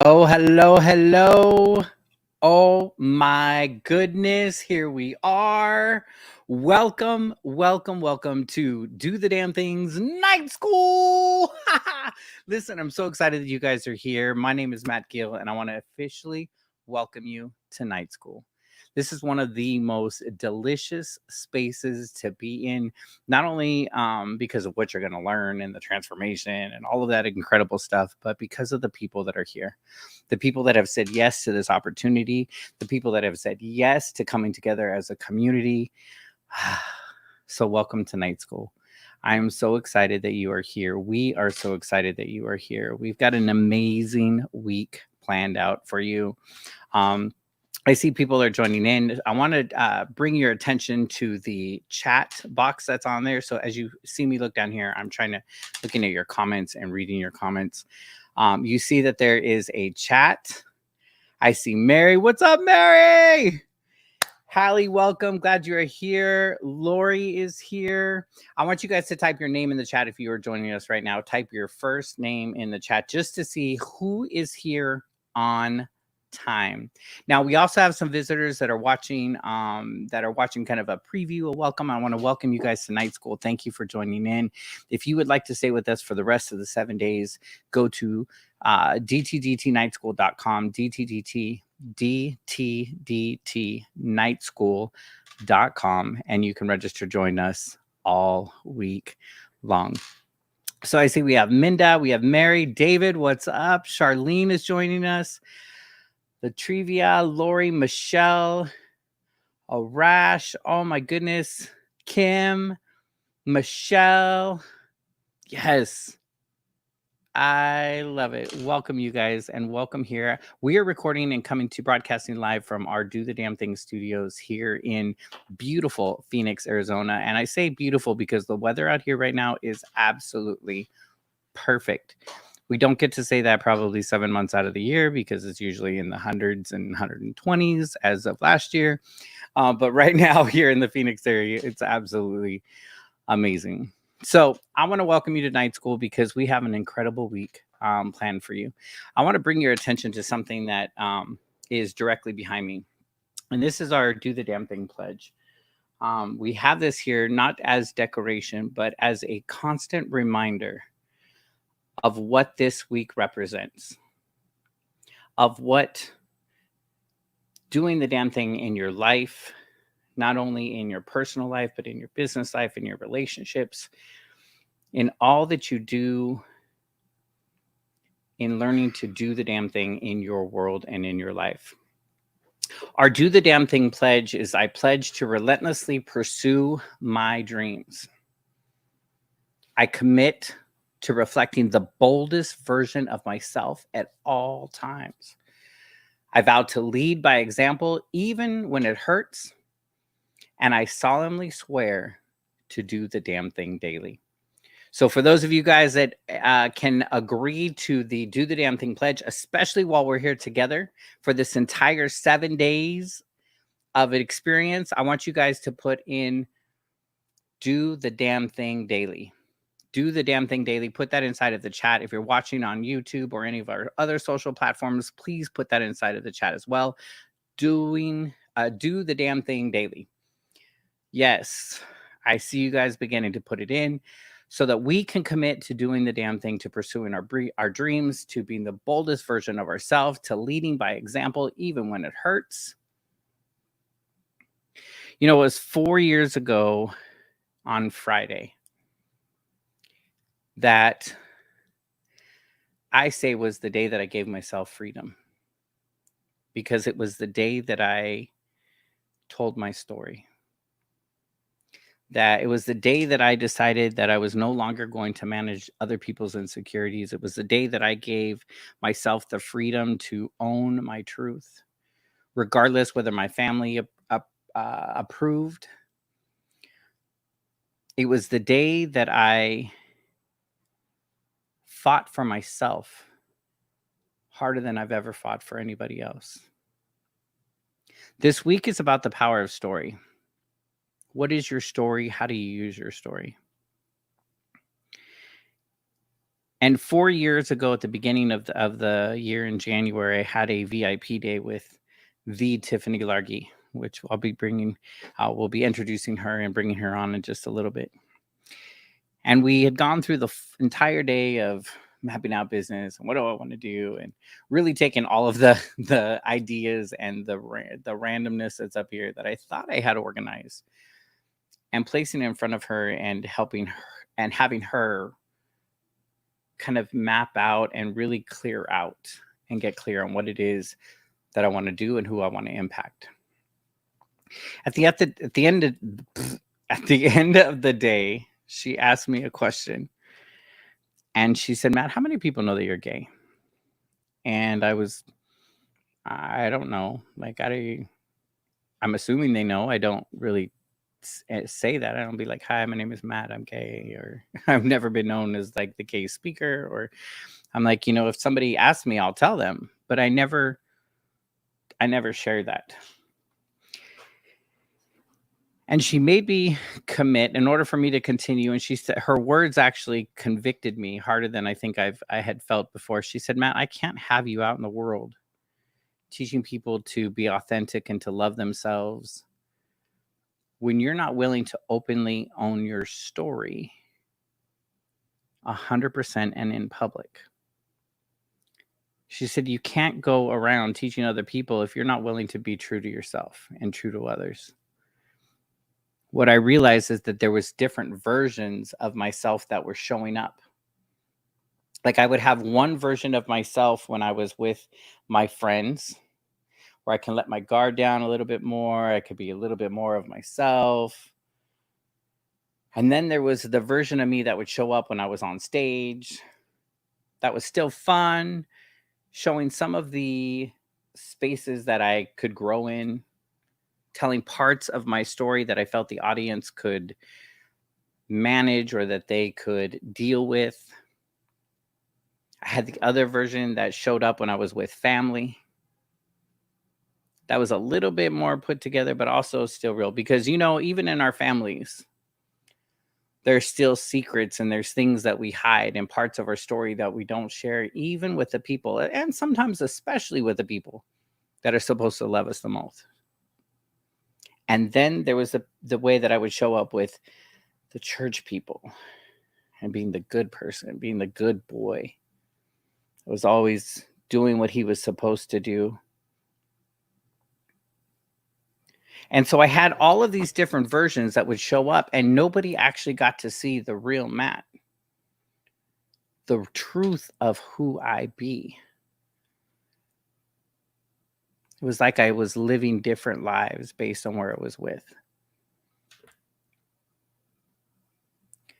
Oh, hello, hello. Oh my goodness, here we are. Welcome to Do the Damn Things Night School. Listen, I'm so excited that you guys are here. My name is Matt Gill, and I want to officially welcome you to Night School. This is one of the most delicious spaces to be in, not only because of what you're going to learn and the transformation and all of that incredible stuff, but because of the people that are here, the people that have said yes to this opportunity, the people that have said yes to coming together as a community. So welcome to Night School. I am so excited that you are here. We are so excited that you are here. We've got an amazing week planned out for you. I see people are joining in. I want to bring your attention to the chat box that's on there. So as you see me look down here, I'm looking at your comments and reading your comments. You see that there is a chat. I see Mary. What's up, Mary? Hallie, welcome. Glad you are here. Lori is here. I want you guys to type your name in the chat if you are joining us right now. Type your first name in the chat just to see who is here on time. Now, we also have some visitors that are watching kind of a preview, a welcome. I want to welcome you guys to Night School. Thank you for joining in. If you would like to stay with us for the rest of the 7 days, go to dtdtnightschool.com, dtdtnightschool.com, and you can register to join us all week long. So I see we have Minda, we have Mary, David, what's up? Charlene is joining us. Latrivia, Lori, Michelle, Arash, oh my goodness, Kim, Michelle, yes, I love it. Welcome, you guys, and welcome here. We are recording and broadcasting live from our Do the Damn Thing studios here in beautiful Phoenix, Arizona. And I say beautiful because the weather out here right now is absolutely perfect. We don't get to say that probably 7 months out of the year because it's usually in the hundreds and 120s as of last year. But right now here in the Phoenix area, it's absolutely amazing. So I want to welcome you to Night School because we have an incredible week planned for you. I want to bring your attention to something that is directly behind me. And this is our Do the Damn Thing pledge. We have this here not as decoration, but as a constant reminder of what this week represents, of what doing the damn thing in your life, not only in your personal life, but in your business life, in your relationships, in all that you do, in learning to do the damn thing in your world and in your life. Our Do the Damn Thing pledge is I pledge to relentlessly pursue my dreams. I commit to reflecting the boldest version of myself at all times. I vow to lead by example, even when it hurts. And I solemnly swear to do the damn thing daily. So for those of you guys that can agree to the Do the Damn Thing pledge, especially while we're here together for this entire 7 days of an experience, I want you guys to put in Do the Damn Thing daily. Do the damn thing daily. Put that inside of the chat. If you're watching on YouTube or any of our other social platforms, please put that inside of the chat as well. Do the damn thing daily. Yes, I see you guys beginning to put it in so that we can commit to doing the damn thing, to pursuing our dreams, to being the boldest version of ourselves, to leading by example, even when it hurts. You know, it was 4 years ago on Friday that I say was the day that I gave myself freedom, because it was the day that I told my story. That it was the day that I decided that I was no longer going to manage other people's insecurities. It was the day that I gave myself the freedom to own my truth, regardless whether my family approved. It was the day that I fought for myself harder than I've ever fought for anybody else. This week is about the power of story. What is your story? How do you use your story? And 4 years ago, at the beginning of the year in January, I had a VIP day with the Tiffany Largy, which we'll be introducing her and bringing her on in just a little bit. And we had gone through the entire day of mapping out business and what do I want to do, and really taking all of the ideas and the randomness that's up here that I thought I had organized, and placing it in front of her and helping her and having her kind of map out and really clear out and get clear on what it is that I want to do and who I want to impact. At the end of the day, she asked me a question, and she said, "Matt, how many people know that you're gay?" And I don't know. Like, I'm assuming they know. I don't really say that. I don't be like, "Hi, my name is Matt. I'm gay," or I've never been known as like the gay speaker, or I'm like, if somebody asks me, I'll tell them, but I never share that. And she made me commit in order for me to continue. And she said, her words actually convicted me harder than I think I had felt before. She said, "Matt, I can't have you out in the world teaching people to be authentic and to love themselves when you're not willing to openly own your story 100% and in public." She said, "You can't go around teaching other people if you're not willing to be true to yourself and true to others." What I realized is that there was different versions of myself that were showing up. Like, I would have one version of myself when I was with my friends, where I can let my guard down a little bit more. I could be a little bit more of myself. And then there was the version of me that would show up when I was on stage. That was still fun, showing some of the spaces that I could grow in, telling parts of my story that I felt the audience could manage or that they could deal with. I had the other version that showed up when I was with family. That was a little bit more put together, but also still real, because, even in our families, there's still secrets and there's things that we hide and parts of our story that we don't share, even with the people, and sometimes especially with the people that are supposed to love us the most. And then there was the way that I would show up with the church people and being the good person, being the good boy. I was always doing what he was supposed to do. And so I had all of these different versions that would show up, and nobody actually got to see the real Matt, the truth of who I be. It was like I was living different lives based on where it was with.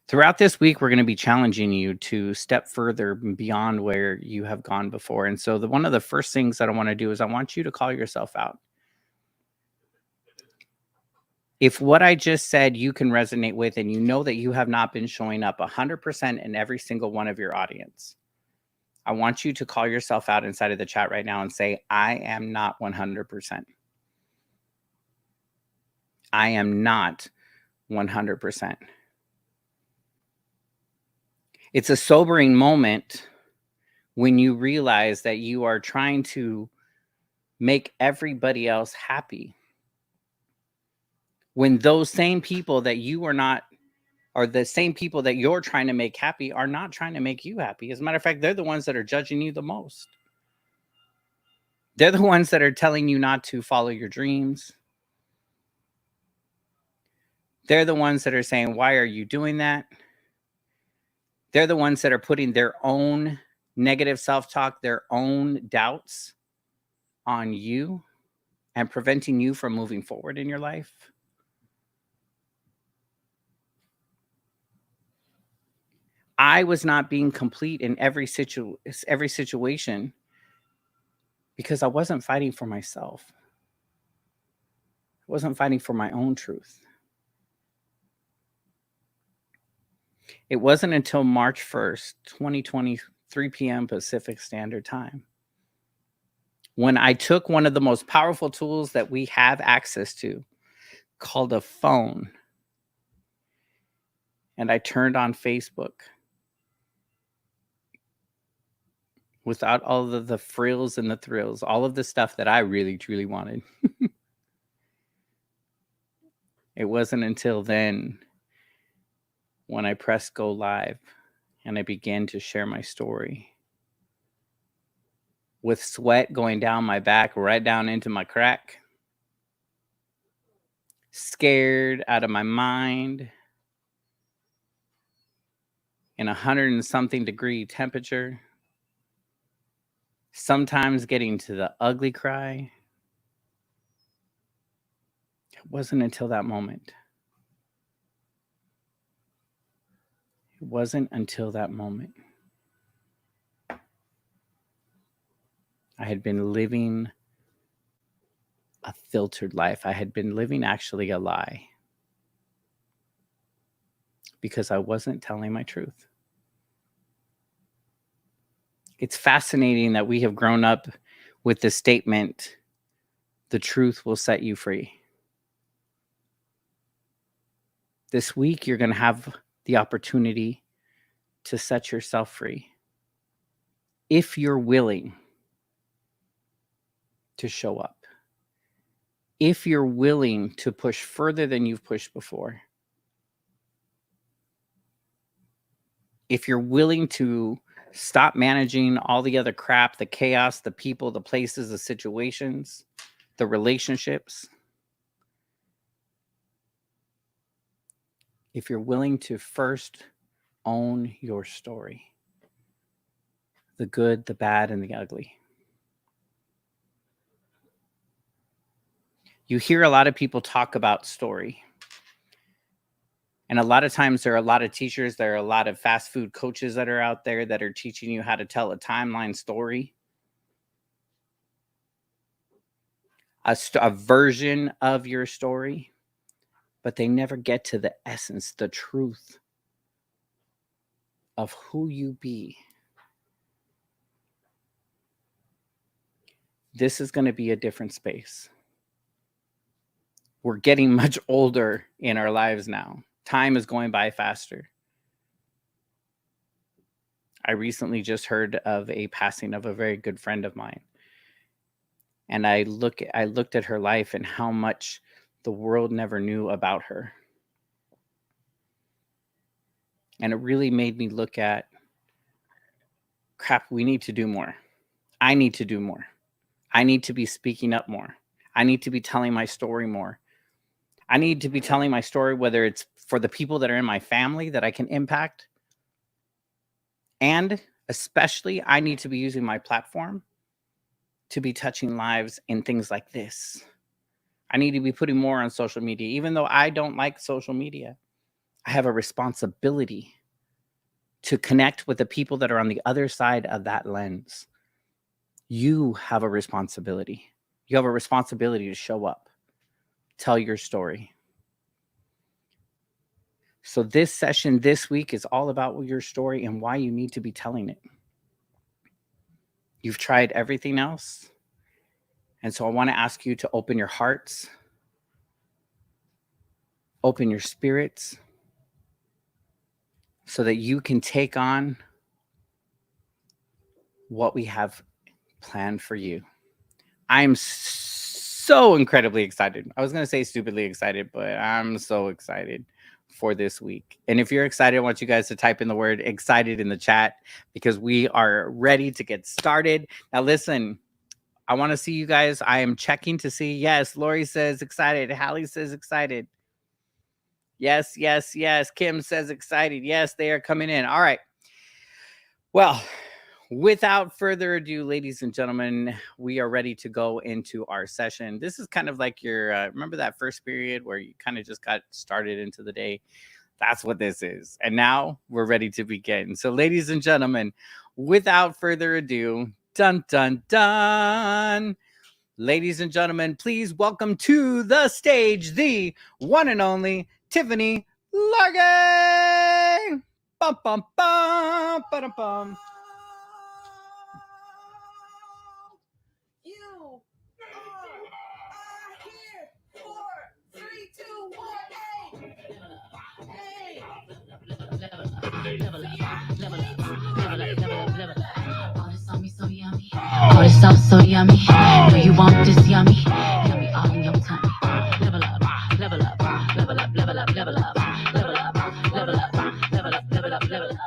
Throughout this week, we're going to be challenging you to step further beyond where you have gone before. And so one of the first things that I want to do is I want you to call yourself out. If what I just said you can resonate with, and you know that you have not been showing up 100% in every single one of your audience, I want you to call yourself out inside of the chat right now and say, "I am not 100%. I am not 100%. It's a sobering moment when you realize that you are trying to make everybody else happy, when those same people that you are not, or the same people that you're trying to make happy, are not trying to make you happy. As a matter of fact, they're the ones that are judging you the most. They're the ones that are telling you not to follow your dreams. They're the ones that are saying, "Why are you doing that?" They're the ones that are putting their own negative self-talk, their own doubts on you and preventing you from moving forward in your life. I was not being complete in every situation because I wasn't fighting for myself. I wasn't fighting for my own truth. It wasn't until March 1st, 2020, 3 p.m. Pacific Standard Time, when I took one of the most powerful tools that we have access to, called a phone, and I turned on Facebook, without all of the frills and the thrills, all of the stuff that I really, truly wanted. It wasn't until then when I pressed go live and I began to share my story with sweat going down my back, right down into my crack, scared out of my mind, in 100 and something degree temperature, sometimes getting to the ugly cry. It wasn't until that moment. It wasn't until that moment. I had been living a filtered life. I had been living actually a lie because I wasn't telling my truth. It's fascinating that we have grown up with the statement, the truth will set you free. This week, you're going to have the opportunity to set yourself free. If you're willing to show up. If you're willing to push further than you've pushed before. If you're willing to stop managing all the other crap, the chaos, the people, the places, the situations, the relationships. If you're willing to first own your story, the good, the bad, and the ugly. You hear a lot of people talk about story. And a lot of times there are a lot of teachers, there are a lot of fast food coaches that are out there that are teaching you how to tell a timeline story. A version of your story. But they never get to the essence, the truth of who you be. This is going to be a different space. We're getting much older in our lives now. Time is going by faster. I recently just heard of a passing of a very good friend of mine. And I looked at her life and how much the world never knew about her. And it really made me look at, crap, we need to do more. I need to do more. I need to be speaking up more. I need to be telling my story more. I need to be telling my story, whether it's for the people that are in my family that I can impact. And especially, I need to be using my platform to be touching lives in things like this. I need to be putting more on social media. Even though I don't like social media, I have a responsibility to connect with the people that are on the other side of that lens. You have a responsibility. You have a responsibility to show up, tell your story. So this session this week is all about your story and why you need to be telling it. You've tried everything else. And so I want to ask you to open your hearts, open your spirits, so that you can take on what we have planned for you. I'm so incredibly excited. I was going to say stupidly excited, but I'm so excited for this week. And if you're excited, I want you guys to type in the word excited in the chat because we are ready to get started. Now, listen, I want to see you guys. I am checking to see. Yes, Lori says excited. Hallie says excited. Yes, yes, yes. Kim says excited. Yes, they are coming in. All right. Well, without further ado, ladies and gentlemen, we are ready to go into our session. This is kind of like your, remember that first period where you kind of just got started into the day? That's what this is. And now we're ready to begin. So ladies and gentlemen, without further ado, dun, dun, dun. Ladies and gentlemen, please welcome to the stage the one and only Tiffany Largay. Bum, bum, bum, ba-dum, bum. You are here for 3, 2, 1, hey. Hey. sauce so yummy. Do you want this yummy? Yummy all in your tummy. Level up, level up, level up, level up, level up, level up, level up, level up, level up, level up.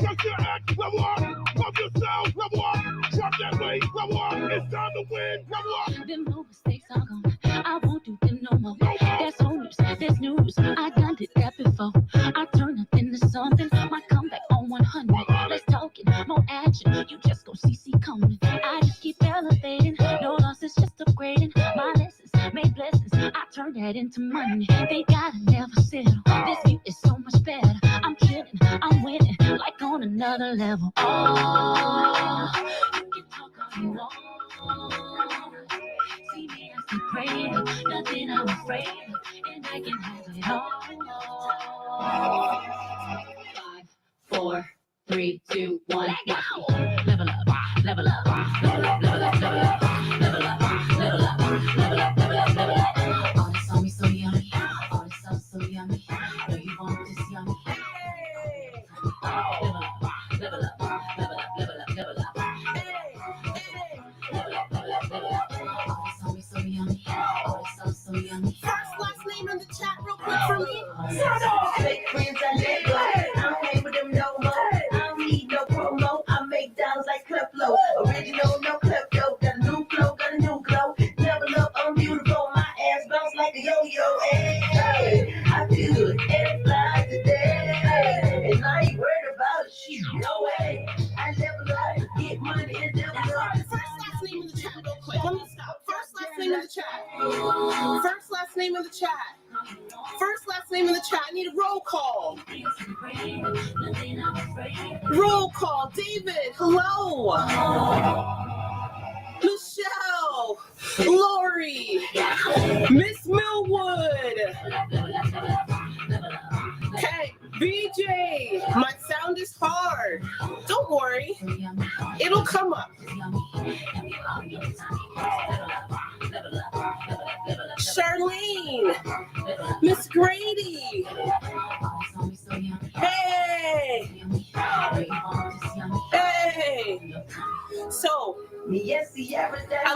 Check your act, level up. Love yourself, level up. Drop that weight, level up. It's time to win, level up. Them no mistakes are gone. I won't do them no more. There's owners, there's news. I done did that before. I turn nothing to something. My comeback on 100. Let's talk it, more action. You just go see coming. I just keep elevating. No losses, just upgrading. My lessons made blessings. I turn that into money. They gotta never settle. This view is so much better. I'm killing, I'm winning, like on another level. Oh, you can talk all you want. See me as the greater, nothing I'm afraid of, and I can have it all. 5, 4, 3, 2, 1, let go. Level up, level up, level up, level up, level up, level up, level up, level up, level up, level up. All this on me so yummy, all this sauce so yummy. Know you want this yummy. Level up, level up, level up, level up, level up. Level up, level up, level up. All this on me so yummy, all this sauce so yummy. First, last name in the chat real quick for me. Fake friends, I let go. I don't hang with them no more. I don't need no promo. I make dollars like Cliplo. Original, no Clipto. Got a new flow, got a new glow. Level up, I'm beautiful. My ass bounce like a yo-yo. Hey, I feel good and fly today. And I ain't worried about a shit. No way. I level up, get money and level up. First, last name in the chat real quick. Let me stop. First, last name in the chat. First, last name in the chat. First, last name in the chat. I need a roll call. Roll call. David, hello. Michelle, Lori, Miss Millwood. Okay, BJ, my sound is hard. Don't worry, it'll come up. Charlene, Miss Grady. Hey, hey. So, a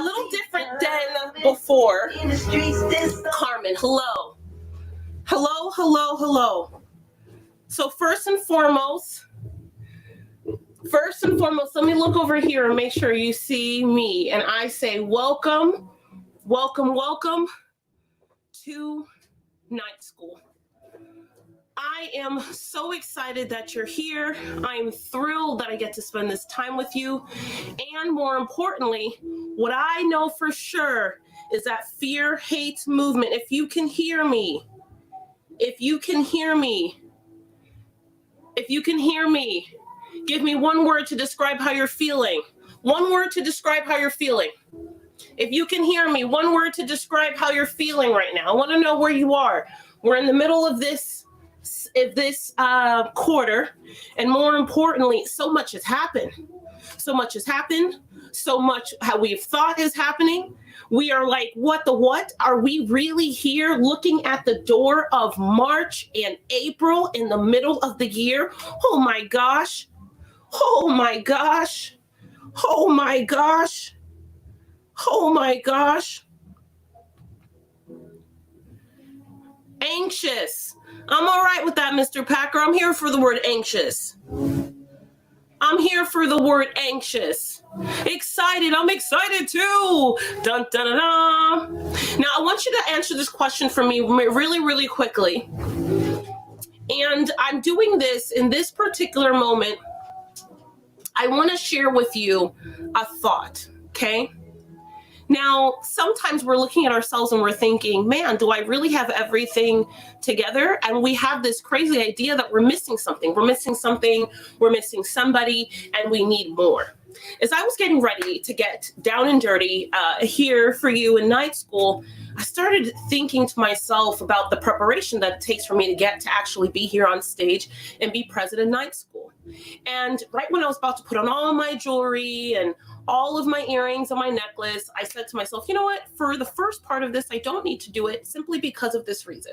little different than before. Carmen, hello. Hello, hello, hello. So first and foremost, let me look over here and make sure you see me. And I say, welcome, welcome, welcome to Night School. I am so excited that you're here. I am thrilled that I get to spend this time with you. And more importantly, what I know for sure is that fear hates movement. If you can hear me, if you can hear me, if you can hear me, give me one word to describe how you're feeling. One word to describe how you're feeling. If you can hear me, one word to describe how you're feeling right now. I want to know where you are. We're in the middle of this quarter, and more importantly, so much has happened. So much has happened. So much how we've thought is happening. We are like, what the what? Are we really here looking at the door of March and April in the middle of the year? Oh my gosh. Oh my gosh. Oh my gosh. Oh my gosh. Anxious. I'm all right with that, Mr. Packer. I'm here for the word anxious. I'm here for the word anxious. Excited. I'm excited too. Dun, dun, dun, dun. Now, I want you to answer this question for me really, really quickly. And I'm doing this in this particular moment. I want to share with you a thought, okay? Now, sometimes we're looking at ourselves and we're thinking, man, do I really have everything together? And we have this crazy idea that we're missing something. We're missing something, we're missing somebody, and we need more. As I was getting ready to get down and dirty here for you in night school, I started thinking to myself about the preparation that it takes for me to get to actually be here on stage and be present in night school. And right when I was about to put on all my jewelry and all of my earrings and my necklace, I said to myself, you know what? For the first part of this, I don't need to do it simply because of this reason.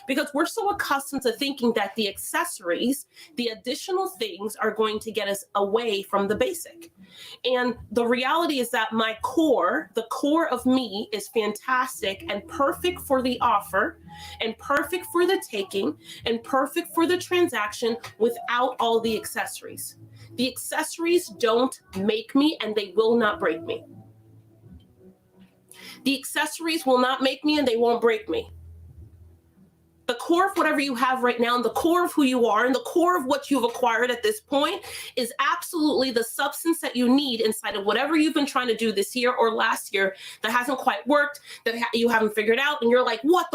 Because we're so accustomed to thinking that the accessories, the additional things are going to get us away from the basic. And the reality is that my core, the core of me, is fantastic and perfect for the offer and perfect for the taking and perfect for the transaction without all the accessories. The accessories don't make me and they will not break me. The accessories will not make me and they won't break me. The core of whatever you have right now and the core of who you are and the core of what you've acquired at this point is absolutely the substance that you need inside of whatever you've been trying to do this year or last year that hasn't quite worked, that you haven't figured out. And you're like, what?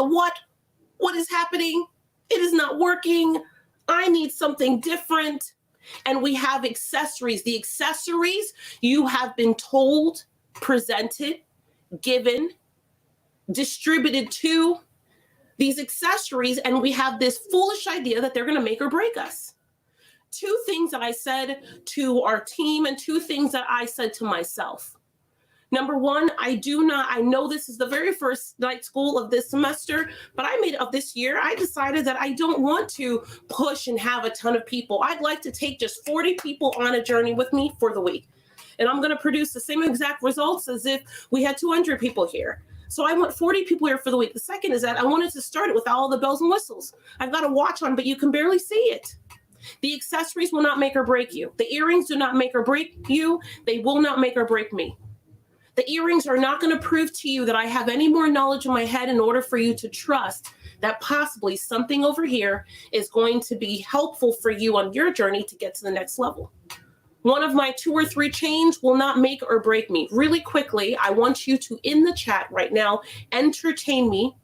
What is happening? It is not working. I need something different. And we have accessories. The accessories you have been told, presented, given, distributed to, these accessories, and we have this foolish idea that they're going to make or break us. Two things that I said to our team and two things that I said to myself. Number one, I know this is the very first night school of this semester, but of this year, I decided that I don't want to push and have a ton of people. I'd like to take just 40 people on a journey with me for the week. And I'm going to produce the same exact results as if we had 200 people here. So I want 40 people here for the week. The second is that I wanted to start it with all the bells and whistles. I've got a watch on, but you can barely see it. The accessories will not make or break you. The earrings do not make or break you. They will not make or break me. The earrings are not going to prove to you that I have any more knowledge in my head in order for you to trust that possibly something over here is going to be helpful for you on your journey to get to the next level. One of my 2 or 3 chains will not make or break me. Really quickly, I want you to, in the chat right now, entertain me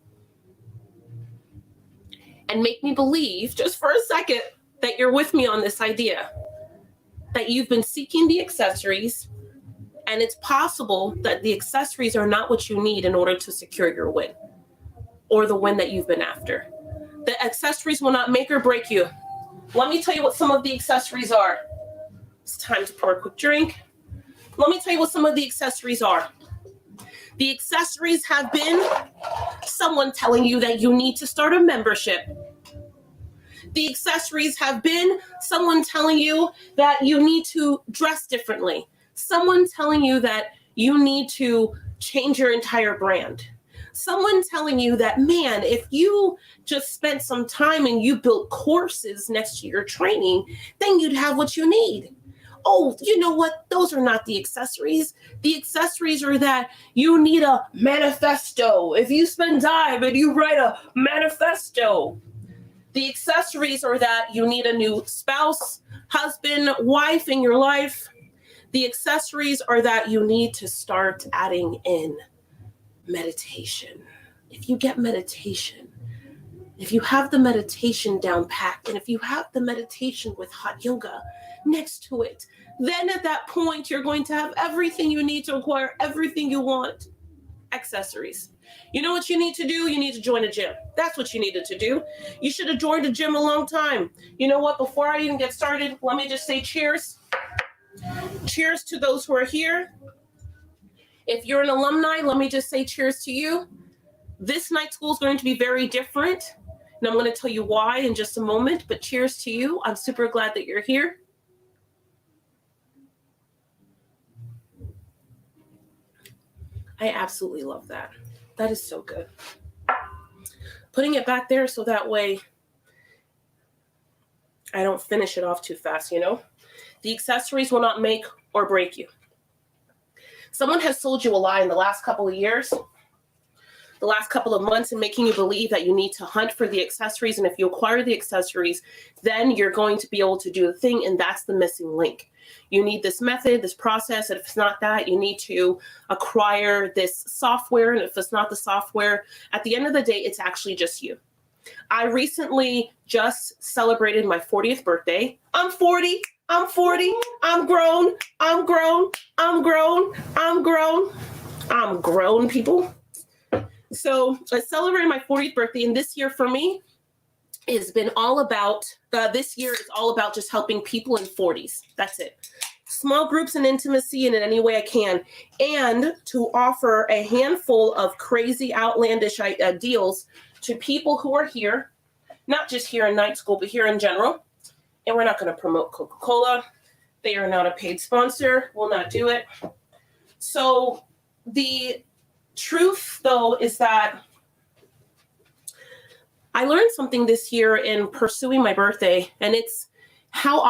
and make me believe, just for a second, that you're with me on this idea. That you've been seeking the accessories, and it's possible that the accessories are not what you need in order to secure your win or the win that you've been after. The accessories will not make or break you. Let me tell you what some of the accessories are. It's time to pour a quick drink. Let me tell you what some of the accessories are. The accessories have been someone telling you that you need to start a membership. The accessories have been someone telling you that you need to dress differently. Someone telling you that you need to change your entire brand. Someone telling you that, man, if you just spent some time and you built courses next to your training, then you'd have what you need. Oh, you know what? Those are not the accessories. The accessories are that you need a manifesto. If you spend time and you write a manifesto. The accessories are that you need a new spouse, husband, wife in your life. The accessories are that you need to start adding in meditation. If you get meditation, if you have the meditation down packed, and if you have the meditation with hot yoga next to it, then at that point, you're going to have everything you need to acquire everything you want. Accessories. You know what you need to do? You need to join a gym. That's what you needed to do. You should have joined a gym a long time. You know what? Before I even get started, let me just say cheers. Cheers to those who are here. If you're an alumni, let me just say cheers to you. This night school is going to be very different. And I'm going to tell you why in just a moment, but cheers to you. I'm super glad that you're here. I absolutely love that. That is so good. Putting it back there so that way I don't finish it off too fast, you know? The accessories will not make or break you. Someone has sold you a lie in the last couple of years, the last couple of months, and making you believe that you need to hunt for the accessories. And if you acquire the accessories, then you're going to be able to do the thing. And that's the missing link. You need this method, this process. And if it's not that, you need to acquire this software. And if it's not the software, at the end of the day, it's actually just you. I recently just celebrated my 40th birthday. I'm 40. I'm 40. I'm grown. I'm grown. I'm grown. I'm grown. I'm grown, people. So I celebrated my 40th birthday, and this year for me has been all about, this year is all about just helping people in 40s. That's it. Small groups and intimacy and in any way I can, and to offer a handful of crazy, outlandish deals to people who are here, not just here in night school, but here in general. And we're not going to promote Coca-Cola. They are not a paid sponsor, will not do it. So the truth, though, is that I learned something this year in pursuing my birthday, and it's how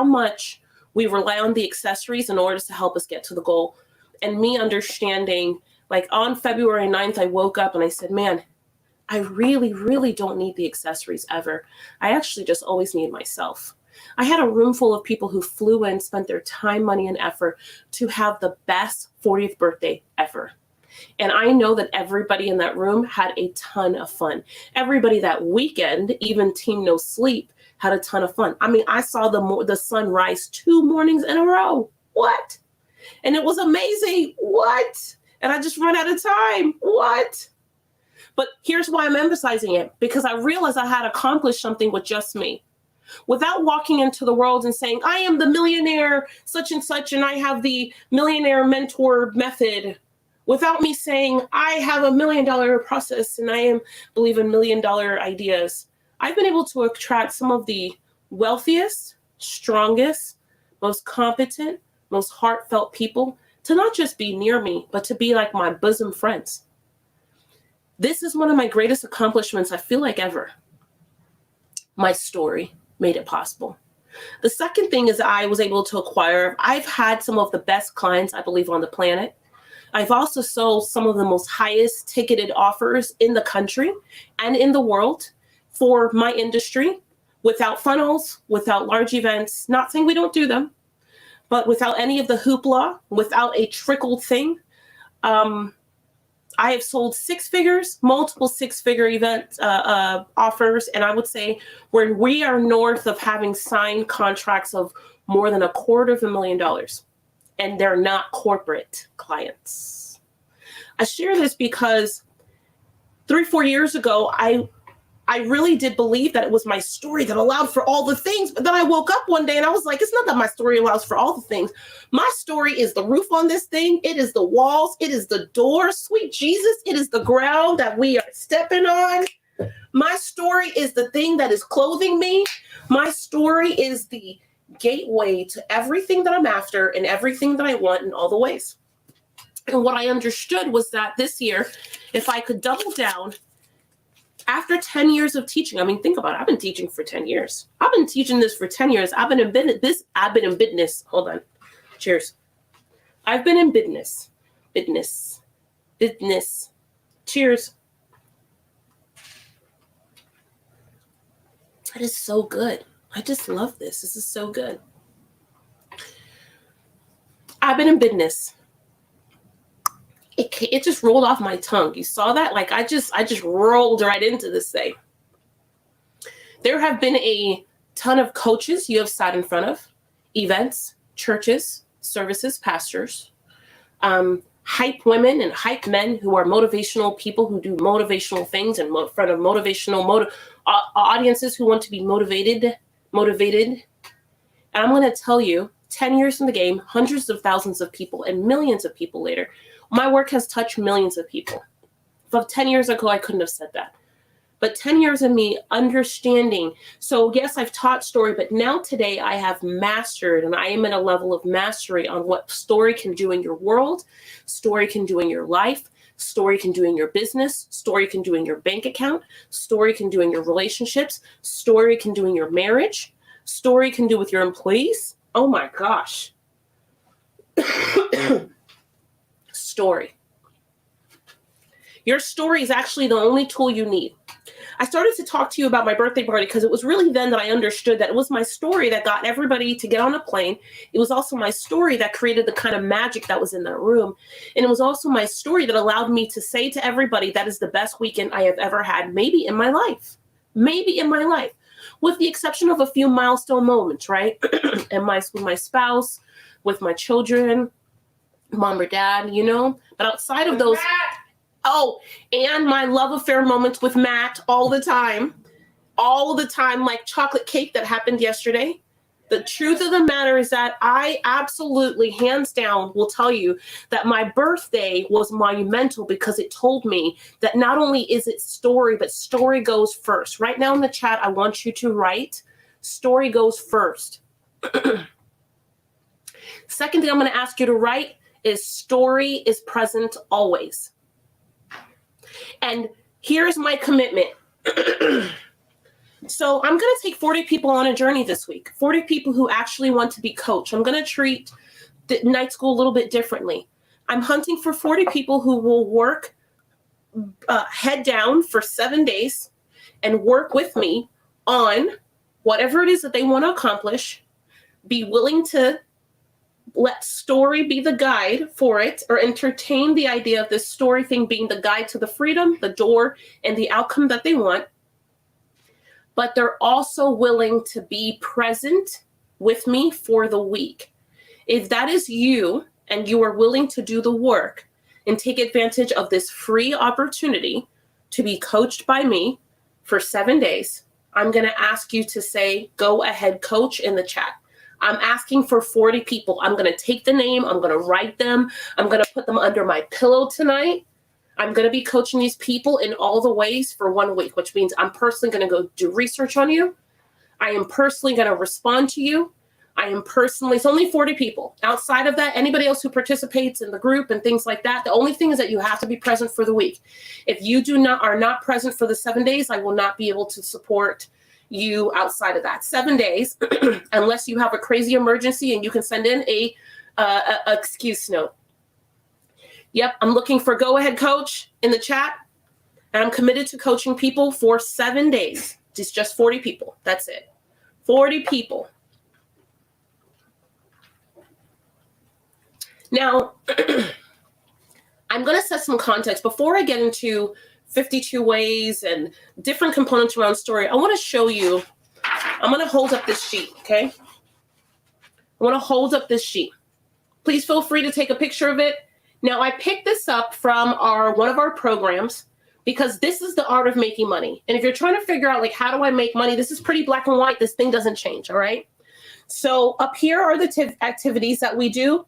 much we rely on the accessories in order to help us get to the goal. And me understanding, like on February 9th, I woke up and I said, man, I really, really don't need the accessories ever. I actually just always need myself. I had a room full of people who flew in, spent their time, money, and effort to have the best 40th birthday ever. And I know that everybody in that room had a ton of fun. Everybody that weekend, even Team No Sleep, had a ton of fun. I mean, I saw the sun rise 2 mornings in a row. What? And it was amazing. What? And I just ran out of time. What? But here's why I'm emphasizing it, because I realized I had accomplished something with just me. Without walking into the world and saying, I am the millionaire such and such, and I have the millionaire mentor method. Without me saying, I have $1 million process and I believe in $1 million ideas. I've been able to attract some of the wealthiest, strongest, most competent, most heartfelt people to not just be near me, but to be like my bosom friends. This is one of my greatest accomplishments, I feel like, ever. My story made it possible. The second thing is I was able to acquire, I've had some of the best clients, I believe, on the planet. I've also sold some of the most highest ticketed offers in the country and in the world for my industry, without funnels, without large events, not saying we don't do them, but without any of the hoopla, without a trickled thing. I have sold 6 figures, multiple 6-figure event offers. And I would say we are north of having signed contracts of more than $250,000. And they're not corporate clients. I share this because 3-4 years ago, I really did believe that it was my story that allowed for all the things. But then I woke up one day and I was like, it's not that my story allows for all the things. My story is the roof on this thing. It is the walls. It is the door. Sweet Jesus. It is the ground that we are stepping on. My story is the thing that is clothing me. My story is the gateway to everything that I'm after and everything that I want in all the ways. And what I understood was that this year, if I could double down, after 10 years of teaching, I mean, think about it. I've been teaching for 10 years. I've been teaching this for 10 years. I've been in business. Hold on. Cheers. I've been in business. Cheers. That is so good. I just love this. This is so good. I've been in business. It just rolled off my tongue. You saw that? Like I just rolled right into this thing. There have been a ton of coaches you have sat in front of, events, churches, services, pastors, hype women and hype men who are motivational people who do motivational things in front of motivational audiences who want to be motivated. And I'm going to tell you, 10 years in the game, hundreds of thousands of people and millions of people later, my work has touched millions of people. If 10 years ago, I couldn't have said that. But 10 years of me understanding. So yes, I've taught story, but now today I have mastered, and I am at a level of mastery on what story can do in your world, story can do in your life, story can do in your business, story can do in your bank account, story can do in your relationships, story can do in your marriage, story can do with your employees. Oh my gosh. Story. Your story is actually the only tool you need. I started to talk to you about my birthday party because it was really then that I understood that it was my story that got everybody to get on a plane. It was also my story that created the kind of magic that was in that room. And it was also my story that allowed me to say to everybody, that is the best weekend I have ever had, maybe in my life. Maybe in my life. With the exception of a few milestone moments, right? And with my spouse, with my children, mom or dad, you know? But outside of those... Oh, and my love affair moments with Matt all the time, like chocolate cake that happened yesterday. The truth of the matter is that I absolutely, hands down, will tell you that my birthday was monumental because it told me that not only is it story, but story goes first. Right now in the chat, I want you to write, story goes first. Second thing I'm going to ask you to write is story is present always. And here's my commitment. So I'm going to take 40 people on a journey this week, 40 people who actually want to be coached. I'm going to treat the night school a little bit differently. I'm hunting for 40 people who will work head down for 7 days and work with me on whatever it is that they want to accomplish, be willing to let story be the guide for it, or entertain the idea of this story thing being the guide to the freedom, the door, and the outcome that they want. But they're also willing to be present with me for the week. If that is you and you are willing to do the work and take advantage of this free opportunity to be coached by me for 7 days, I'm going to ask you to say, go ahead, coach, in the chat. I'm asking for 40 people. I'm going to take the name. I'm going to write them. I'm going to put them under my pillow tonight. I'm going to be coaching these people in all the ways for 1 week, which means I'm personally going to go do research on you. I am personally going to respond to you. It's only 40 people. Outside of that, anybody else who participates in the group and things like that, the only thing is that you have to be present for the week. If you are not present for the 7 days, I will not be able to support you outside of that 7 days, unless you have a crazy emergency and you can send in a excuse note. Yep, I'm looking for go ahead coach in the chat, and I'm committed to coaching people for 7 days. It's just 40 people. That's it. 40 people. Now, I'm going to set some context before I get into 52 ways and different components around story. I want to show you, I'm going to hold up this sheet, okay? I want to hold up this sheet. Please feel free to take a picture of it. Now, I picked this up from one of our programs because this is the art of making money. And if you're trying to figure out, like, how do I make money? This is pretty black and white. This thing doesn't change, all right? So up here are the activities that we do.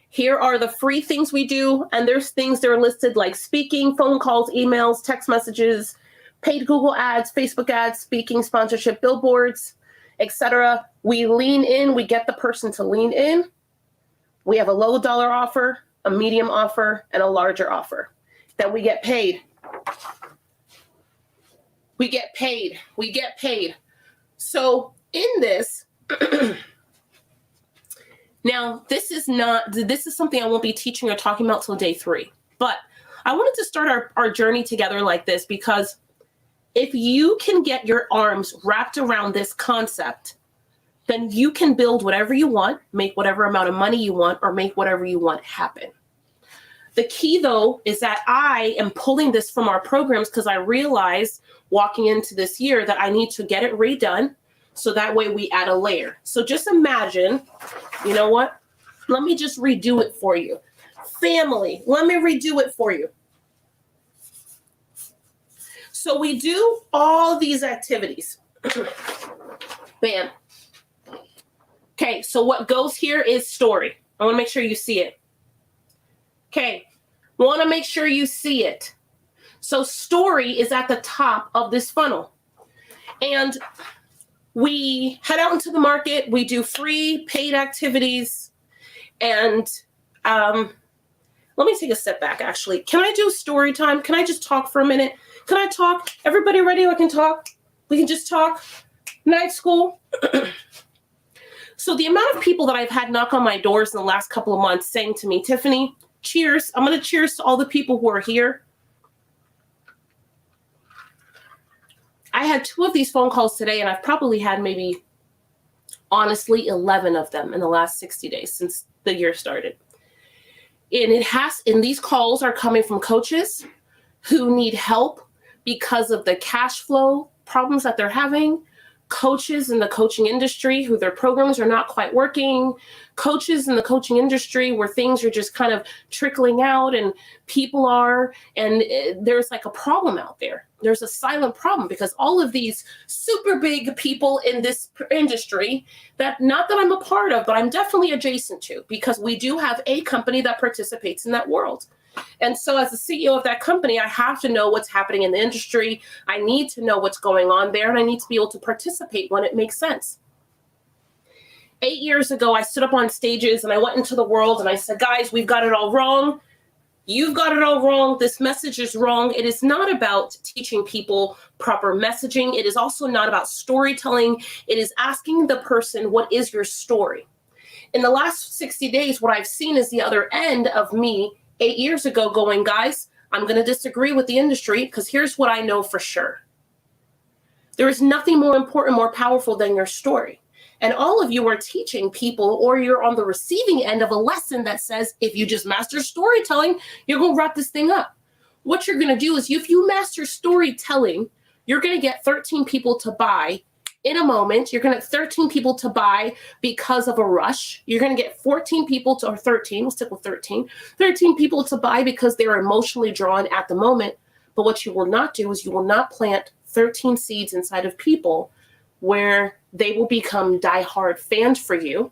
Here are the free things we do, and there's things that are listed like speaking, phone calls, emails, text messages, paid Google ads, Facebook ads, speaking, sponsorship, billboards, etc. We lean in, we get the person to lean in. We have a low dollar offer, a medium offer, and a larger offer. Then we get paid. We get paid. We get paid. So in this, now, this is something I won't be teaching or talking about till day 3. But I wanted to start our journey together like this because if you can get your arms wrapped around this concept, then you can build whatever you want, make whatever amount of money you want, or make whatever you want happen. The key, though, is that I am pulling this from our programs because I realized walking into this year that I need to get it redone. So that way we add a layer. So just imagine, you know what? Let me just redo it for you. Family, let me redo it for you. So we do all these activities. Bam. Okay, so what goes here is story. I want to make sure you see it. Okay, want to make sure you see it. So story is at the top of this funnel. And we head out into the market, we do free paid activities, and let me take a step back, actually. Can I do story time? Can I just talk for a minute? Can I talk? Everybody ready? I can talk. We can just talk. Night school. So the amount of people that I've had knock on my doors in the last couple of months saying to me, Tiffany, cheers. I'm going to cheers to all the people who are here. I had 2 of these phone calls today, and I've probably had maybe, honestly, 11 of them in the last 60 days since the year started. And these calls are coming from coaches who need help because of the cash flow problems that they're having, coaches in the coaching industry who their programs are not quite working, coaches in the coaching industry where things are just kind of trickling out and people are, and there's like a problem out there. There's a silent problem because all of these super big people in this industry that, not that I'm a part of, but I'm definitely adjacent to, because we do have a company that participates in that world. And so as the CEO of that company, I have to know what's happening in the industry. I need to know what's going on there, and I need to be able to participate when it makes sense. 8 years ago, I stood up on stages and I went into the world and I said, guys, we've got it all wrong. You've got it all wrong. This message is wrong. It is not about teaching people proper messaging. It is also not about storytelling. It is asking the person, what is your story? In the last 60 days, what I've seen is the other end of me 8 years ago going, guys, I'm going to disagree with the industry because here's what I know for sure. There is nothing more important, more powerful than your story. And all of you are teaching people, or you're on the receiving end of a lesson that says, if you just master storytelling, you're going to wrap this thing up. What you're going to do is if you master storytelling, you're going to get 13 people to buy in a moment. You're going to get 13 people to buy because of a rush. You're going to get 14 people to, or 13, we'll stick with 13 people to buy because they're emotionally drawn at the moment. But what you will not do is you will not plant 13 seeds inside of people where they will become diehard fans for you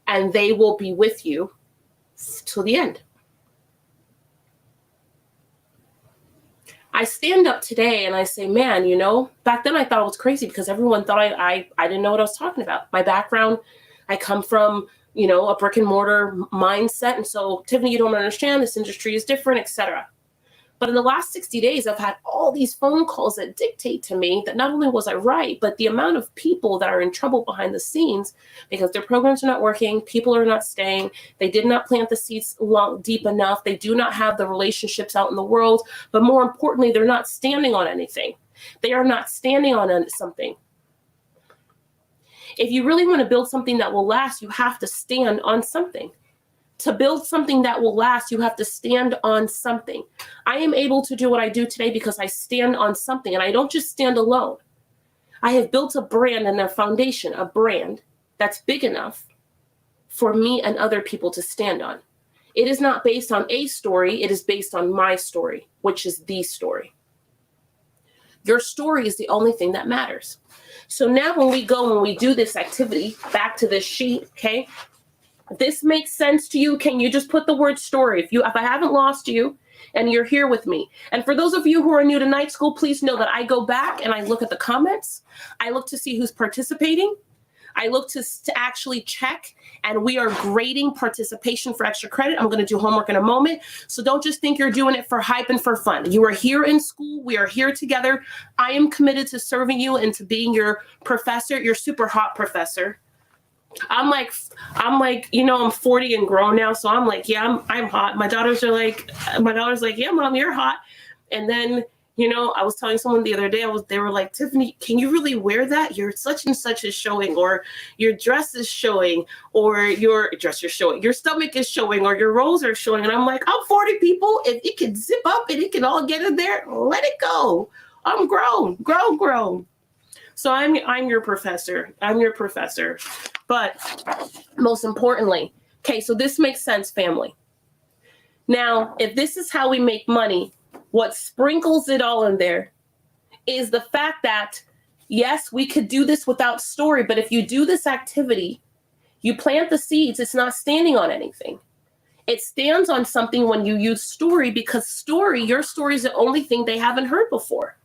and they will be with you till the end. I stand up today and I say, man, you know, back then I thought it was crazy because everyone thought I didn't know what I was talking about. My background, I come from, you know, a brick and mortar mindset. And so, Tiffany, you don't understand, this industry is different, etc. But in the last 60 days, I've had all these phone calls that dictate to me that not only was I right, but the amount of people that are in trouble behind the scenes because their programs are not working, people are not staying, they did not plant the seeds deep enough, they do not have the relationships out in the world, but more importantly, they're not standing on anything. They are not standing on something. If you really want to build something that will last, you have to stand on something. To build something that will last, you have to stand on something. I am able to do what I do today because I stand on something, and I don't just stand alone. I have built a brand and a foundation, a brand that's big enough for me and other people to stand on. It is not based on a story. It is based on my story, which is the story. Your story is the only thing that matters. So now when we do this activity, back to this sheet, okay? This makes sense to you. Can you just put the word story? If I haven't lost you and you're here with me. And for those of you who are new to night school, please know that I go back and I look at the comments. I look to see who's participating. I look to actually check, and we are grading participation for extra credit. I'm going to do homework in a moment. So don't just think you're doing it for hype and for fun. You are here in school. We are here together. I am committed to serving you and to being your professor, your super hot professor. I'm like, you know, I'm 40 and grown now. So I'm like, yeah, I'm hot. My daughter's like, yeah, Mom, you're hot. And then, you know, I was telling someone the other day, they were like, Tiffany, can you really wear that? Your such and such is showing, or your dress is showing, or your dress is showing, your stomach is showing, or your rolls are showing. And I'm like, I'm 40 people. If it can zip up and it can all get in there, let it go. I'm grown. So I'm your professor. I'm your professor. But most importantly, okay, so this makes sense, family. Now, if this is how we make money, what sprinkles it all in there is the fact that, yes, we could do this without story, but if you do this activity, you plant the seeds, it's not standing on anything. It stands on something when you use story, because your story is the only thing they haven't heard before.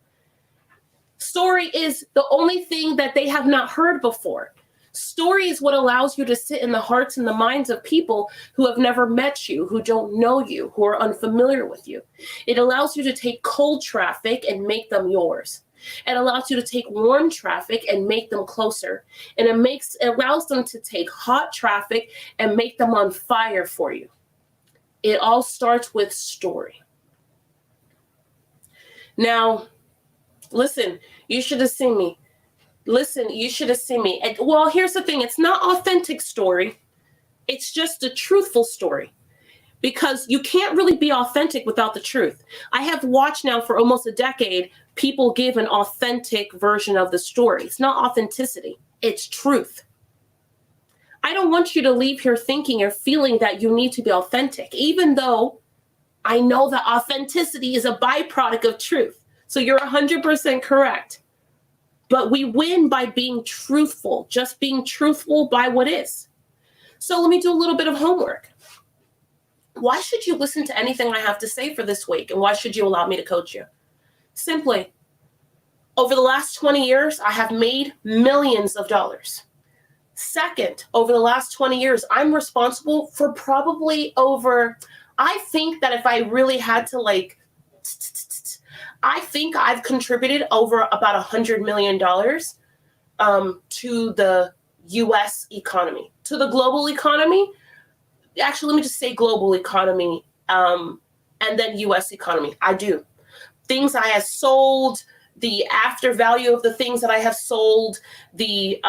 Story is the only thing that they have not heard before. Story is what allows you to sit in the hearts and the minds of people who have never met you, who don't know you, who are unfamiliar with you. It allows you to take cold traffic and make them yours. It allows you to take warm traffic and make them closer. And it allows them to take hot traffic and make them on fire for you. It all starts with story. Now, listen, you should have seen me. And, well, here's the thing. It's not authentic story. It's just a truthful story, because you can't really be authentic without the truth. I have watched now for almost a decade people give an authentic version of the story. It's not authenticity. It's truth. I don't want you to leave here thinking or feeling that you need to be authentic, even though I know that authenticity is a byproduct of truth. So you're 100% correct. But we win by being truthful, just being truthful by what is. So let me do a little bit of homework. Why should you listen to anything I have to say for this week? And why should you allow me to coach you? Simply, over the last 20 years, I have made millions of dollars. Second, over the last 20 years, I'm responsible for probably over, I think that if I really had to like, I think I've contributed over about $100 million to the US economy, to the global economy. Actually, let me just say global economy and then US economy. I do. Things I have sold, the after value of the things that I have sold, the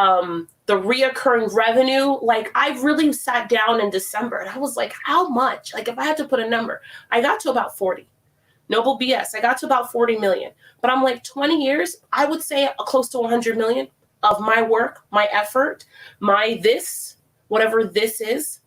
reoccurring revenue. Like, I've really sat down in December and I was like, how much? Like, if I had to put a number, I got to about 40. Noble BS. I got to about 40 million. But I'm like, 20 years, I would say close to 100 million of my work, my effort, my this, whatever this is.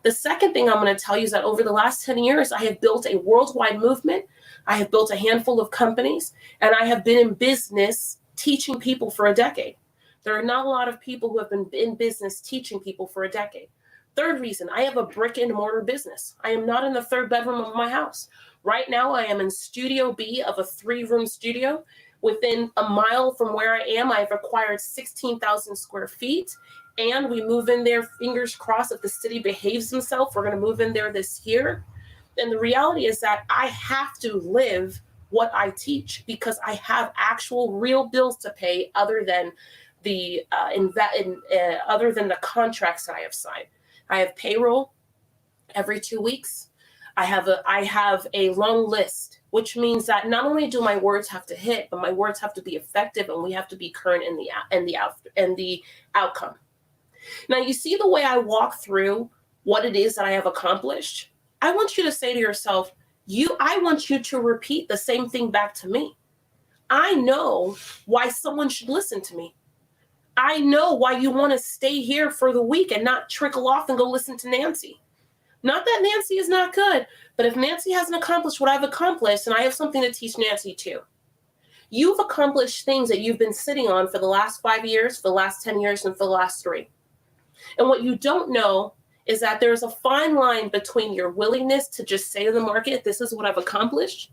The second thing I'm going to tell you is that over the last 10 years, I have built a worldwide movement. I have built a handful of companies, and I have been in business teaching people for a decade. There are not a lot of people who have been in business teaching people for a decade. Third reason, I have a brick and mortar business. I am not in the third bedroom of my house. Right now, I am in Studio B of a 3-room studio. Within a mile from where I am, I've acquired 16,000 square feet. And we move in there, fingers crossed, if the city behaves themselves, we're going to move in there this year. And the reality is that I have to live what I teach because I have actual real bills to pay other than the contracts that I have signed. I have payroll every 2 weeks. I have a long list, which means that not only do my words have to hit, but my words have to be effective, and we have to be current in the outcome. Now, you see the way I walk through what it is that I have accomplished. I want you to say to yourself, I want you to repeat the same thing back to me. I know why someone should listen to me. I know why you want to stay here for the week and not trickle off and go listen to Nancy. Not that Nancy is not good, but if Nancy hasn't accomplished what I've accomplished, and I have something to teach Nancy too. You've accomplished things that you've been sitting on for the last 5 years, for the last 10 years, and for the last 3. And what you don't know is that there's a fine line between your willingness to just say to the market, this is what I've accomplished,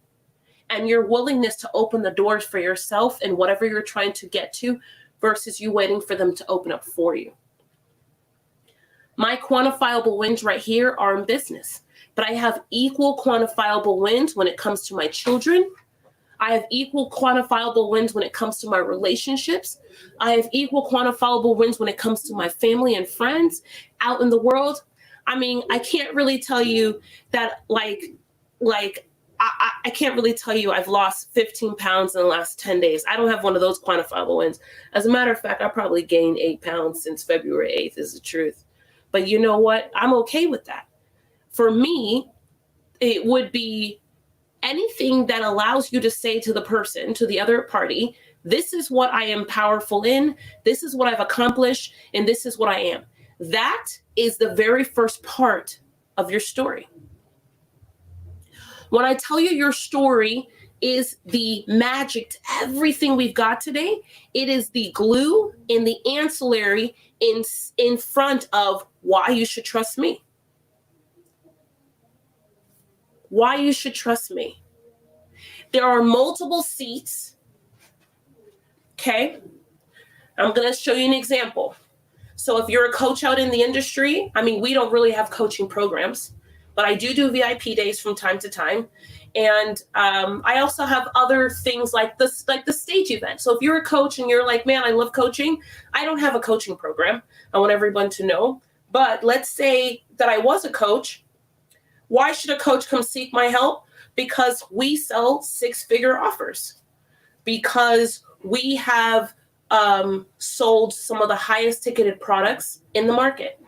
and your willingness to open the doors for yourself and whatever you're trying to get to versus you waiting for them to open up for you. My quantifiable wins right here are in business, but I have equal quantifiable wins when it comes to my children. I have equal quantifiable wins when it comes to my relationships. I have equal quantifiable wins when it comes to my family and friends out in the world. I mean, I can't really tell you that I can't really tell you I've lost 15 pounds in the last 10 days. I don't have one of those quantifiable wins. As a matter of fact, I probably gained 8 pounds since February 8th is the truth. But you know what? I'm okay with that. For me, it would be anything that allows you to say to the person, to the other party, this is what I am powerful in, this is what I've accomplished, and this is what I am. That is the very first part of your story. When I tell you your story is the magic to everything we've got today, it is the glue and the ancillary in front of why you should trust me. Why you should trust me. There are multiple seats. Okay. I'm going to show you an example. So if you're a coach out in the industry, I mean, we don't really have coaching programs, but I do VIP days from time to time. And I also have other things like the stage event. So if you're a coach and you're like, man, I love coaching, I don't have a coaching program. I want everyone to know. But let's say that I was a coach. Why should a coach come seek my help? Because we sell 6-figure offers. Because we have sold some of the highest ticketed products in the market.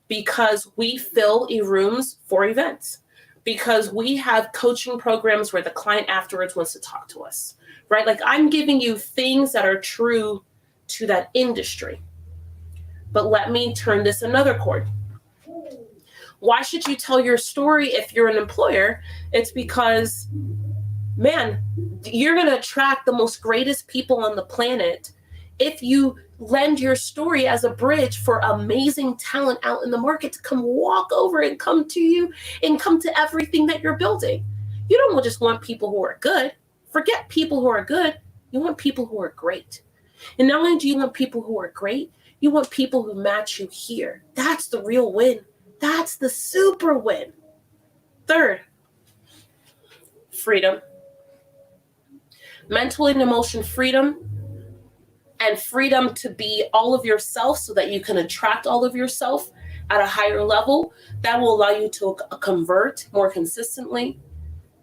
Because we fill rooms for events. Because we have coaching programs where the client afterwards wants to talk to us, right? Like, I'm giving you things that are true to that industry. But let me turn this another chord. Why should you tell your story if you're an employer? It's because, man, you're going to attract the most greatest people on the planet if you lend your story as a bridge for amazing talent out in the market to come walk over and come to you and come to everything that you're building. You don't just want people who are good. Forget people who are good. You want people who are great. And not only do you want people who are great, You want people who match you here. That's the real win. That's the super win. Third, freedom. Mental and emotion freedom, and freedom to be all of yourself so that you can attract all of yourself at a higher level. That will allow you to convert more consistently.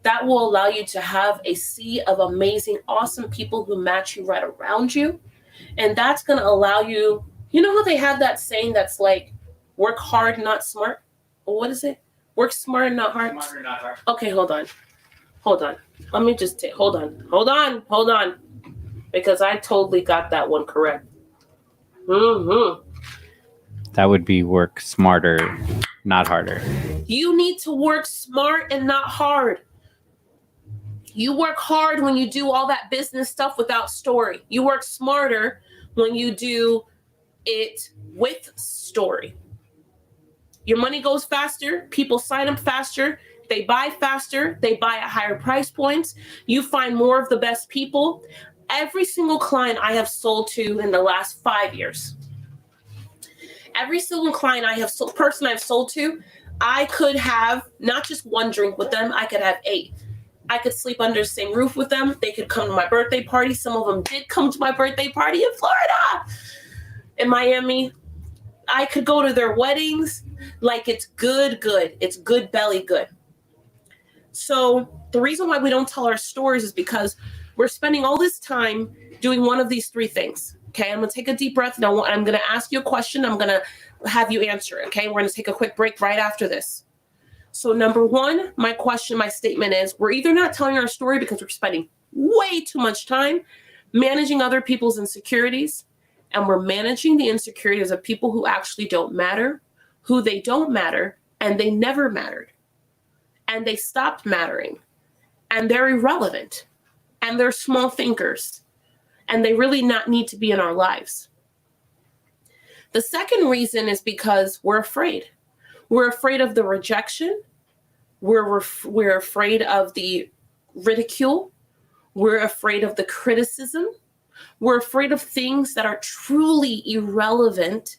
That will allow you to have a sea of amazing, awesome people who match you right around you. And that's going to allow you, you know how they have that saying that's like, work hard, not smart? What is it? Work smart, not hard? Smarter, not hard. Okay, hold on. Let me just take, hold on. Because I totally got that one correct. That would be work smarter, not harder. You need to work smart and not hard. You work hard when you do all that business stuff without story. You work smarter when you do it with story. Your money goes faster. People sign up faster. They buy faster. They buy at higher price points. You find more of the best people. Every single client I have sold to in the last 5 years, every single client person I've sold to, I could have not just one drink with them. I could have 8. I could sleep under the same roof with them. They could come to my birthday party. Some of them did come to my birthday party in Florida, in Miami. I could go to their weddings. Like, it's good. It's good belly good. So the reason why we don't tell our stories is because we're spending all this time doing one of these 3 things. Okay, I'm going to take a deep breath. Now I'm going to ask you a question. I'm going to have you answer it. Okay, we're going to take a quick break right after this. So number 1, my statement is, we're either not telling our story because we're spending way too much time managing other people's insecurities, and we're managing the insecurities of people who actually don't matter, who they don't matter, and they never mattered, and they stopped mattering, and they're irrelevant, and they're small thinkers, and they really not need to be in our lives. The second reason is because we're afraid. We're afraid of the rejection. We're afraid of the ridicule. We're afraid of the criticism. We're afraid of things that are truly irrelevant,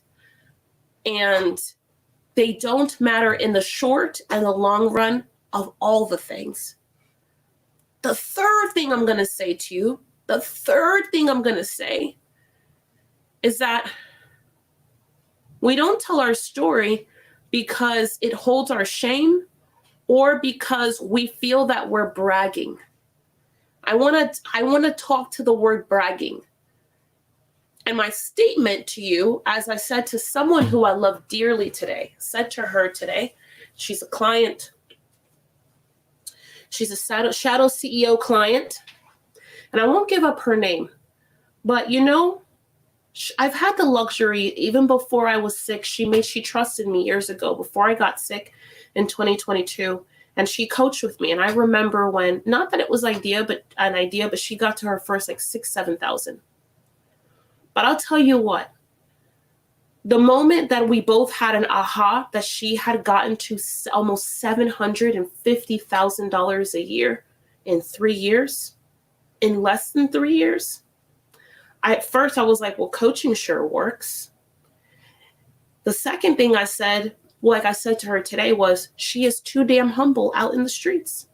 and they don't matter in the short and the long run of all the things. The third thing I'm going to say to you, is that we don't tell our story because it holds our shame or because we feel that we're bragging. I want to talk to the word bragging. And my statement to you, as I said to someone who I love dearly today, said to her today, she's a client. She's a shadow CEO client. And I won't give up her name. But, you know, I've had the luxury, even before I was sick, she trusted me years ago, before I got sick in 2022. And she coached with me. And I remember when, not that it was an idea, but she got to her first like 6,000, 7,000. But I'll tell you what, the moment that we both had an aha that she had gotten to almost $750,000 a year in 3 years, in less than 3 years, at first I was like, well, coaching sure works. The second thing I said, like I said to her today, was she is too damn humble out in the streets.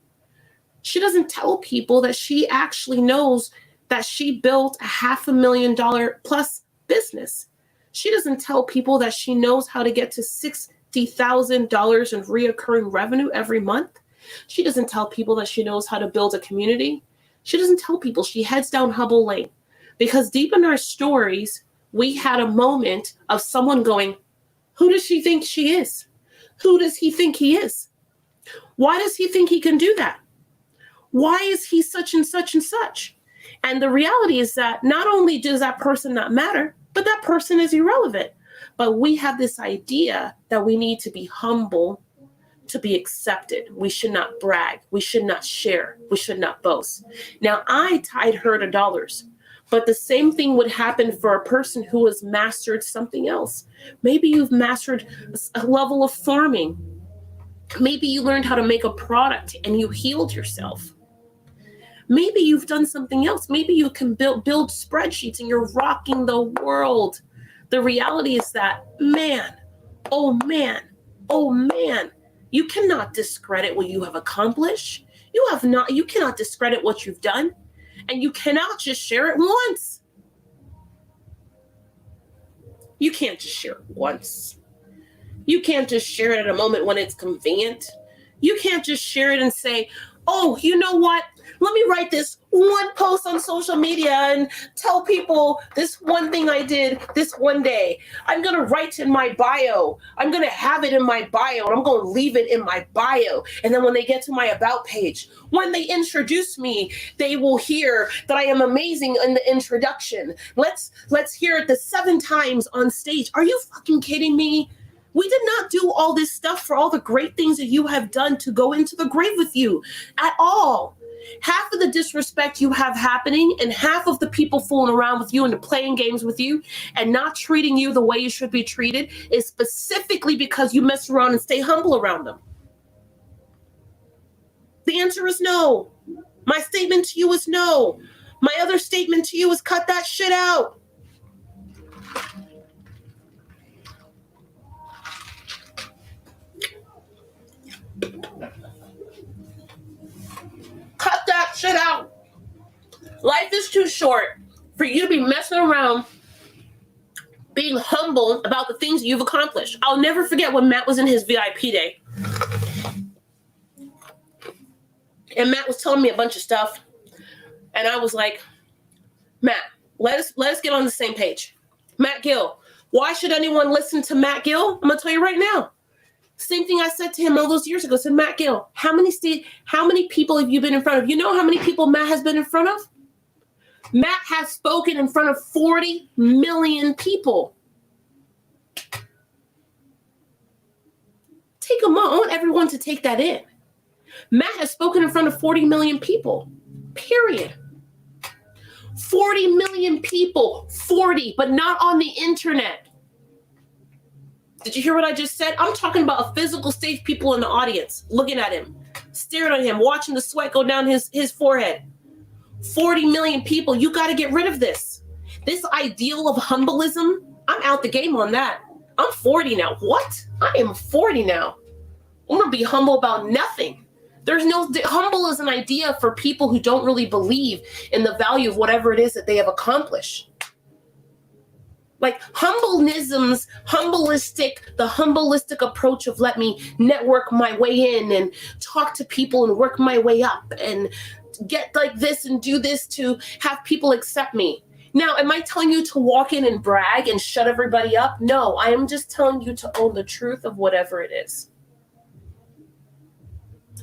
She doesn't tell people that she actually knows that she built a $500,000 plus business. She doesn't tell people that she knows how to get to $60,000 in reoccurring revenue every month. She doesn't tell people that she knows how to build a community. She doesn't tell people. She heads down Hubble Lane. Because deep in our stories, we had a moment of someone going, who does she think she is? Who does he think he is? Why does he think he can do that? Why is he such and such and such? And the reality is that not only does that person not matter, but that person is irrelevant. But we have this idea that we need to be humble to be accepted. We should not brag. We should not share. We should not boast. Now, I tied her to dollars. But the same thing would happen for a person who has mastered something else. Maybe you've mastered a level of farming. Maybe you learned how to make a product and you healed yourself. Maybe you've done something else. Maybe you can build spreadsheets and you're rocking the world. The reality is that, man, oh man, oh man, you cannot discredit what you have accomplished. You cannot discredit what you've done, and you cannot just share it once. You can't just share it once. You can't just share it at a moment when it's convenient. You can't just share it and say, oh, you know what? Let me write this one post on social media and tell people this one thing I did this one day. I'm going to write in my bio. I'm going to have it in my bio, and I'm going to leave it in my bio. And then when they get to my about page, when they introduce me, they will hear that I am amazing in the introduction. Let's hear it the 7 times on stage. Are you fucking kidding me? We did not do all this stuff for all the great things that you have done to go into the grave with you at all. Half of the disrespect you have happening and half of the people fooling around with you and playing games with you and not treating you the way you should be treated is specifically because you mess around and stay humble around them. The answer is no. My statement to you is no. My other statement to you is cut that shit out. Cut that shit out. Life is too short for you to be messing around being humble about the things you've accomplished. I'll never forget when Matt was in his VIP day. And Matt was telling me a bunch of stuff. And I was like, Matt, let us get on the same page. Matt Gill. Why should anyone listen to Matt Gill? I'm going to tell you right now. Same thing I said to him all those years ago. I said, Matt Gill, how many people have you been in front of? You know how many people Matt has been in front of? Matt has spoken in front of 40 million people. Take a moment. I want everyone to take that in. Matt has spoken in front of 40 million people, period. 40 million people, 40, but not on the internet. Did you hear what I just said? I'm talking about a physical stage, people in the audience, looking at him, staring at him, watching the sweat go down his forehead. 40 million people, you got to get rid of this. This ideal of humbleism, I'm out the game on that. I'm 40 now. What? I am 40 now. I'm going to be humble about nothing. Humble is an idea for people who don't really believe in the value of whatever it is that they have accomplished. Like the humbleistic approach of let me network my way in and talk to people and work my way up and get like this and do this to have people accept me. Now, am I telling you to walk in and brag and shut everybody up? No, I am just telling you to own the truth of whatever it is.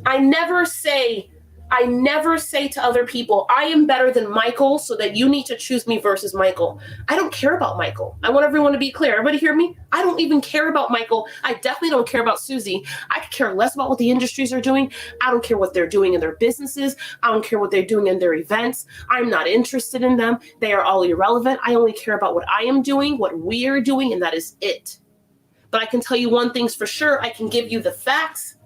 I never say to other people, I am better than Michael, so that you need to choose me versus Michael. I don't care about Michael. I want everyone to be clear. Everybody hear me? I don't even care about Michael. I definitely don't care about Susie. I could care less about what the industries are doing. I don't care what they're doing in their businesses. I don't care what they're doing in their events. I'm not interested in them. They are all irrelevant. I only care about what I am doing, what we are doing, and that is it. But I can tell you one thing's for sure. I can give you the facts.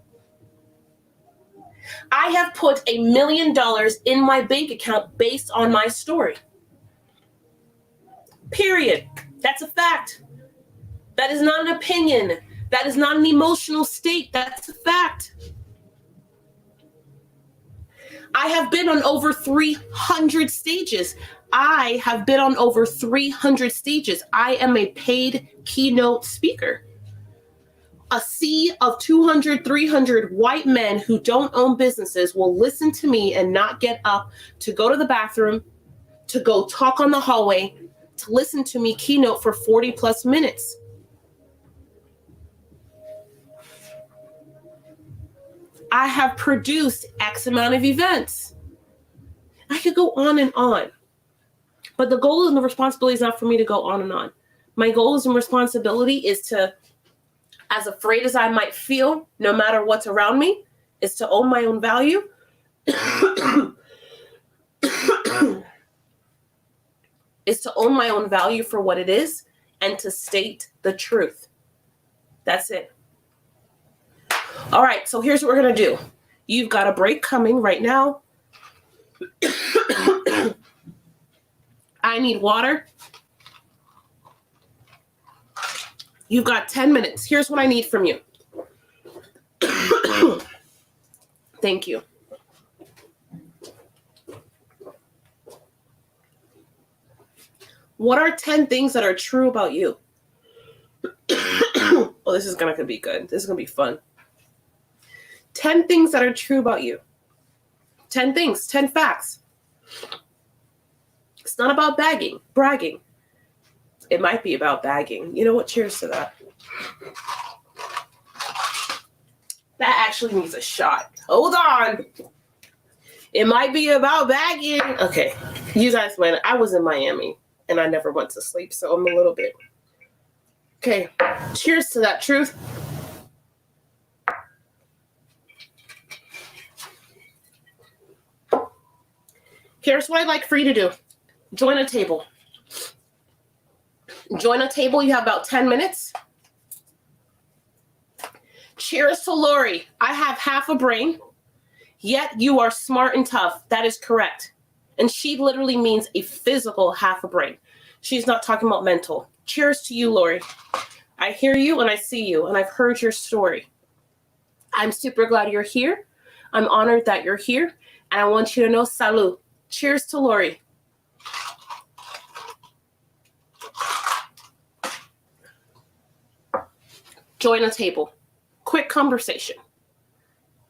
I have put $1 million in my bank account based on my story. Period. That's a fact. That is not an opinion. That is not an emotional state. That's a fact. I have been on over 300 stages. I am a paid keynote speaker. A sea of 200, 300 white men who don't own businesses will listen to me and not get up to go to the bathroom, to go talk on the hallway, to listen to me keynote for 40 plus minutes. I have produced X amount of events. I could go on and on. But the goal and the responsibility is not for me to go on and on. My goals and responsibility is to, as afraid as I might feel, no matter what's around me, is to own my own value. Is to own my own value for what it is and to state the truth. That's it. All right, so here's what we're going to do. You've got a break coming right now. I need water. You've got 10 minutes. Here's what I need from you. Thank you. What are 10 things that are true about you? Oh, this is going to be good. This is going to be fun. 10 things that are true about you. 10 things, 10 facts. It's not about bragging. It might be about bagging. You know what? Cheers to that. That actually needs a shot. Hold on. It might be about bagging. Okay. You guys went. I was in Miami and I never went to sleep, so I'm a little bit. Okay. Cheers to that truth. Here's what I'd like for you to do. Join a table. Join a table. You have about 10 minutes. Cheers to Lori. I have half a brain, yet you are smart and tough. That is correct. And she literally means a physical half a brain. She's not talking about mental. Cheers to you, Lori. I hear you and I see you, and I've heard your story. I'm super glad you're here. I'm honored that you're here, and I want you to know salud. Cheers to Lori. Join a table. Quick conversation.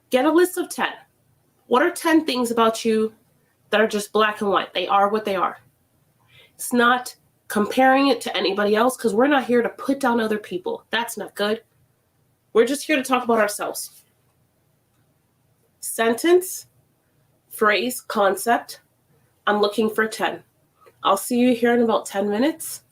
Get a list of 10. What are 10 things about you that are just black and white? They are what they are. It's not comparing it to anybody else, because we're not here to put down other people. That's not good. We're just here to talk about ourselves. Sentence, phrase, concept. I'm looking for 10. I'll see you here in about 10 minutes.